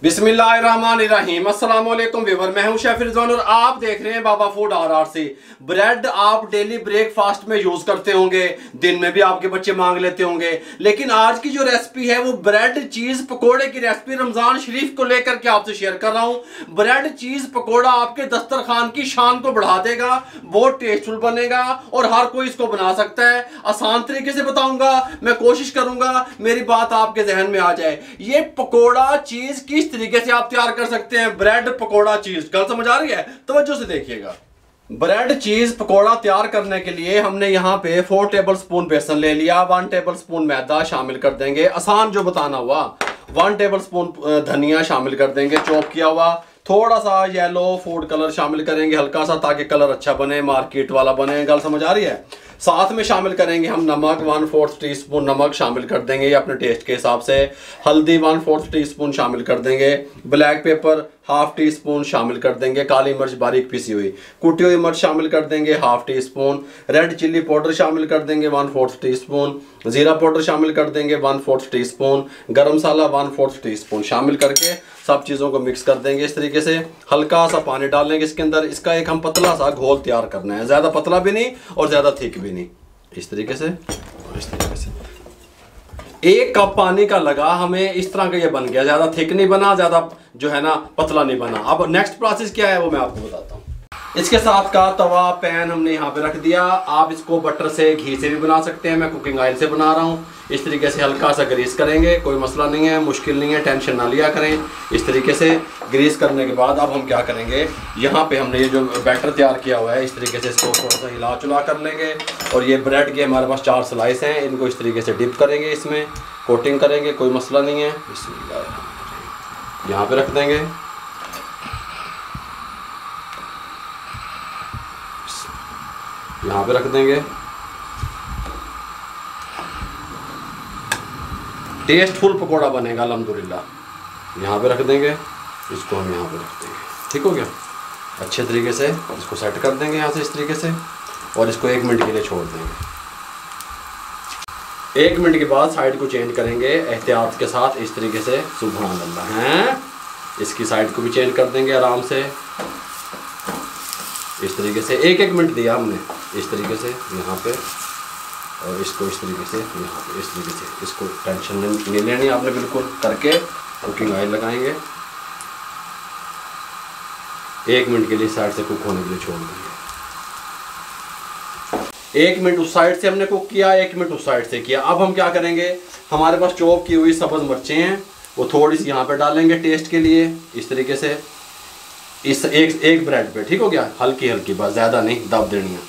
बिस्मिल्लाहिर्रहमानिर्रहीम। अस्सलाम वालेकुम व्यूअर, मैं हूं शेफ रिजवान और आप देख रहे हैं बाबा फूड आर से। ब्रेड आप डेली ब्रेकफास्ट में यूज करते होंगे, दिन में भी आपके बच्चे मांग लेते होंगे, लेकिन आज की जो रेसिपी है वो ब्रेड चीज पकोड़े की रेसिपी रमजान शरीफ को लेकर के आपसे शेयर कर रहा हूं। ब्रेड चीज पकोड़ा आपके दस्तरखान की शान को बढ़ा देगा, बहुत टेस्टफुल बनेगा और हर कोई इसको बना सकता है। आसान तरीके से बताऊंगा, मैं कोशिश करूंगा मेरी बात आपके जहन में आ जाए। ये पकोड़ा चीज किस तरीके से आप तैयार कर सकते हैं, ब्रेड पकोड़ा चीज। गल समझ आ रही है? तवज्जो से देखिएगा। ब्रेड चीज पकोड़ा तैयार करने के लिए हमने यहाँ पे 4 टेबलस्पून बेसन ले लिया, 1 टेबलस्पून मैदा शामिल कर देंगे, आसान जो बताना हुआ। 1 टेबलस्पून धनिया शामिल कर देंगे चॉप किया हुआ, थोड़ा सा येलो फूड कलर शामिल करेंगे हल्का सा, ताकि कलर अच्छा बने, मार्केट वाला बने। गल समझ आ रही है? साथ में शामिल करेंगे हम नमक, 1/4 टीस्पून नमक शामिल कर देंगे अपने टेस्ट के हिसाब से। हल्दी 1/4 टीस्पून शामिल कर देंगे। ब्लैक पेपर 1/2 टीस्पून शामिल कर देंगे। काली मिर्च बारीक पिसी हुई, कुटी हुई मिर्च शामिल कर देंगे 1/2 टीस्पून। रेड चिल्ली पाउडर शामिल कर देंगे 1/4 टीस्पून। जीरा पाउडर शामिल कर देंगे 1/4 टीस्पून। गरम मसाला 1/4 टीस्पून शामिल करके सब चीज़ों को मिक्स कर देंगे इस तरीके से। हल्का सा पानी डालेंगे इसके अंदर। इसका एक हम पतला सा घोल तैयार करना है, ज़्यादा पतला भी नहीं और ज़्यादा थिक भी नहीं। इस तरीके से और इस तरीके से 1 कप पानी का लगा हमें, इस तरह का ये बन गया। ज़्यादा थिक नहीं बना, ज़्यादा जो है ना पतला नहीं बना। अब नेक्स्ट प्रोसेस क्या है वो मैं आपको बताता हूँ। इसके साथ का तवा पैन हमने यहाँ पे रख दिया। आप इसको बटर से, घी से भी बना सकते हैं, मैं कुकिंग ऑयल से बना रहा हूँ। इस तरीके से हल्का सा ग्रीस करेंगे, कोई मसला नहीं है, मुश्किल नहीं है, टेंशन ना लिया करें। इस तरीके से ग्रीस करने के बाद अब हम क्या करेंगे, यहाँ पे हमने ये जो बैटर तैयार किया हुआ है इस तरीके से इसको थोड़ा सा हिला चुला कर लेंगे। और ये ब्रेड के हमारे पास 4 स्लाइस हैं, इनको इस तरीके से डिप करेंगे, इसमें कोटिंग करेंगे, कोई मसला नहीं है। यहाँ पे रख देंगे, यहाँ पे रख देंगे। टेस्टफुल पकोड़ा बनेगा अल्हम्दुलिल्लाह। यहाँ पे रख देंगे, इसको हम यहाँ पे रख देंगे। ठीक हो गया? अच्छे तरीके से इसको सेट कर देंगे यहाँ से इस तरीके से, और इसको 1 मिनट के लिए छोड़ देंगे। 1 मिनट के बाद साइड को चेंज करेंगे एहतियात के साथ इस तरीके से। सुभान अल्लाह हैं, इसकी साइड को भी चेंज कर देंगे आराम से इस तरीके से। 1-1 मिनट दिया हमने इस तरीके से यहाँ पे, और इसको इस तरीके से यहाँ पे इस तरीके से। इसको टेंशन नहीं लेनी आपने, बिल्कुल करके कुकिंग ऑयल लगाएंगे। 1 मिनट के लिए साइड से कुक होने के लिए छोड़ देंगे। 1 मिनट उस साइड से हमने कुक किया, 1 मिनट उस साइड से किया। अब हम क्या करेंगे, हमारे पास चॉप की हुई सब्ज़ मिर्चें हैं, वो थोड़ी सी यहाँ पे डालेंगे टेस्ट के लिए इस तरीके से, इस एक ब्रेड पे। ठीक हो गया? हल्की हल्की, बस ज़्यादा नहीं दब देनी है।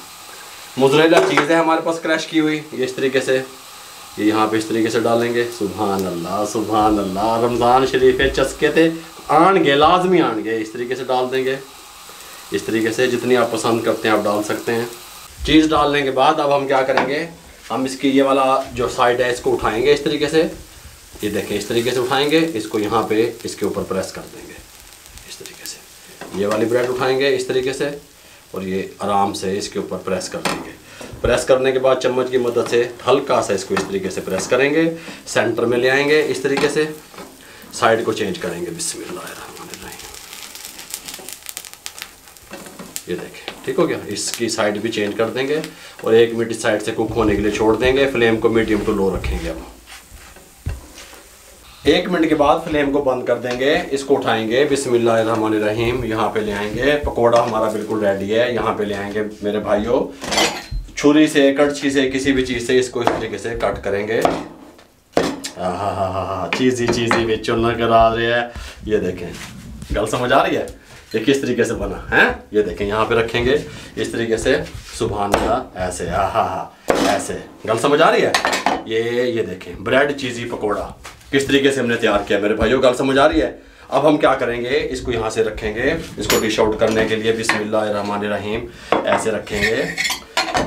मोज़रेला चीज़ है हमारे पास क्रश की हुई, ये इस तरीके से ये यहाँ पे इस तरीके से डालेंगे। सुभान अल्लाह सुभान अल्लाह, रमज़ान शरीफ है, चस्के थे आनगे, लाजमी आनगे। इस तरीके से डाल देंगे इस तरीके से, जितनी आप पसंद करते हैं आप डाल सकते हैं। चीज़ डालने के बाद अब हम क्या करेंगे, हम इसकी ये वाला जो साइड है इसको उठाएँगे इस तरीके से। ये देखें इस तरीके से उठाएँगे, इसको यहाँ पे इसके ऊपर प्रेस कर देंगे इस तरीके से। ये वाली ब्रेड उठाएंगे इस तरीके से और ये आराम से इसके ऊपर प्रेस कर देंगे। प्रेस करने के बाद चम्मच की मदद से हल्का सा इसको इस तरीके से प्रेस करेंगे, सेंटर में ले आएंगे इस तरीके से, साइड को चेंज करेंगे। बिस्मिल्लाहिर्रहमानिर्रहीम, ये देखें ठीक हो गया। इसकी साइड भी चेंज कर देंगे और 1 मिनट इस साइड से कुक होने के लिए छोड़ देंगे। फ्लेम को मीडियम टू लो रखेंगे। अब 1 मिनट के बाद फ्लेम को बंद कर देंगे, इसको उठाएंगे। बिस्मिल्लाहिर्रहमानिर्रहीम, यहाँ पे ले आएंगे। पकोड़ा हमारा बिल्कुल रेडी है। यहाँ पे ले आएंगे मेरे भाइयों, छुरी से, कड़छी से, किसी भी चीज़ से इसको इस तरीके से कट करेंगे। चीज़ी चीज़ी बेचो नजर आ रही है। ये देखें, गल समझ आ रही है? ये किस तरीके से बना है, ये देखें। यहाँ पे रखेंगे इस तरीके से, सुभान अल्लाह, ऐसे ऐसे। गल समझ आ रही है? ये देखें ब्रेड चीज़ी पकोड़ा किस तरीके से हमने तैयार किया मेरे भाइयों। गल समझ आ रही है? अब हम क्या करेंगे, इसको यहाँ से रखेंगे, इसको डिश आउट करने के लिए। बिस्मिल्लाहिर्रहमानिर्रहीम, ऐसे रखेंगे।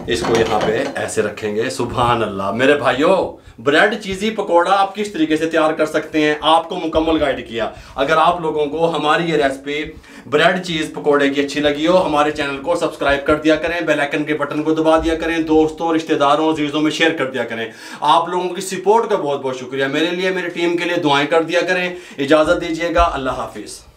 इसको यहाँ पे ऐसे रखेंगे। सुभान अल्लाह। मेरे भाइयों, ब्रेड चीज़ी पकोड़ा आप किस तरीके से तैयार कर सकते हैं आपको मुकम्मल गाइड किया। अगर आप लोगों को हमारी ये रेसिपी ब्रेड चीज़ पकोड़े की अच्छी लगी हो, हमारे चैनल को सब्सक्राइब कर दिया करें, बेल आइकन के बटन को दबा दिया करें, दोस्तों रिश्तेदारों अजीजों में शेयर कर दिया करें। आप लोगों की सपोर्ट का बहुत बहुत शुक्रिया। मेरे लिए, मेरी टीम के लिए दुआएं कर दिया करें। इजाज़त दीजिएगा। अल्लाह हाफिज़।